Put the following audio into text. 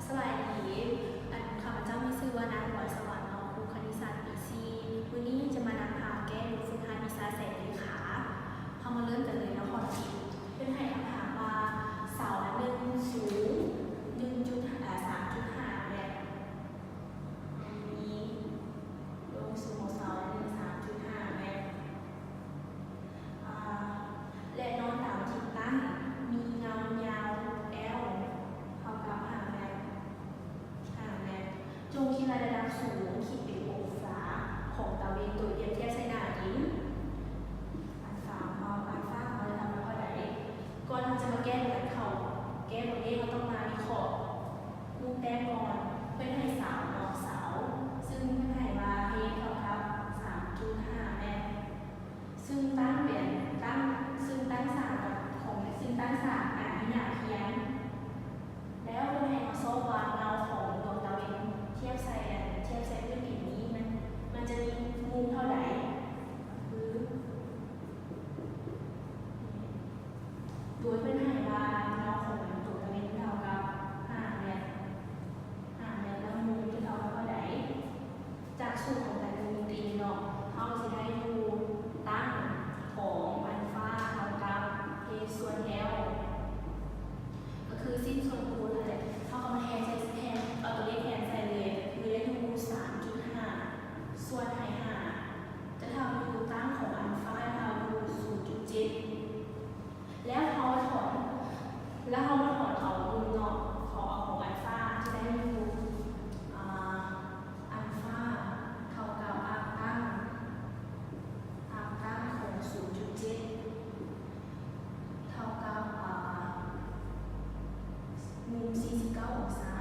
สวัสดีข้าพเจ้ามีชื่อว่านางหวยสวรรค์น้องครูคณิตศาสตร์ปีซีวันนี้จะมานำพาแก้บทฝึกหัดวิชาแสงเลขาเขามาเริ่มกันเลยนะพอทีเป็นให้คำถามว่าเสาหนึ่งสูง3.5 เมตรมีลงสูงของเสาหนึ่ง3.5 เมตรและนอนตามทิศตั้งมีเงายาว L เท่ากับ5 เมตรจงคิดระดับสูงคิดเป็นองศาของตะเวนโดยเปรียบเทียบใช้หน้าดินอันฟ้าเราจะทำมาเท่าไหร่ก่อนเราจะมาแก้แบบเขาแก้แบบนี้เราต้องมาวิเคราะห์มุมแต้มก่อนเพื่อให้สาวดอกเสาซึ่งเพื่อให้มาเพเท่ากับ 3.5 เมตรซึ่งตั้งศาสตร์ที่หน้าเพียงแล้วเพื่อให้มาโซ่วางเงาของดวงตะเวนเทียบใส่พื้นผิวนี้มันจะมีมุมเท่าไหร่โดยเพื่อให้ว่าเงาของดวงตะเวนเท่ากับ5 เมตรแล้วมุมที่เท่ากับเท่าไหร่จากสูตรของการดูตีเนาะเขาจะได้ดูตั้งของอัลฟาเท่ากับ a ส่วน l ก็คือสิ้นส่วนคูณเลยเขาเอามาแทนเอาตัวเลขแทนใส่เลยคือได้ดู 3.5 ส่วนให้5จะทำดูตั้งของอัลฟาทำดู 0.7 แล้วเขามาถอนเอามุมเนาะเอาของอัลฟาจะได้ดูอัลฟาเท่ากับอาร์ตั้งของ 0.7 เท่ากับมุม 49 องศา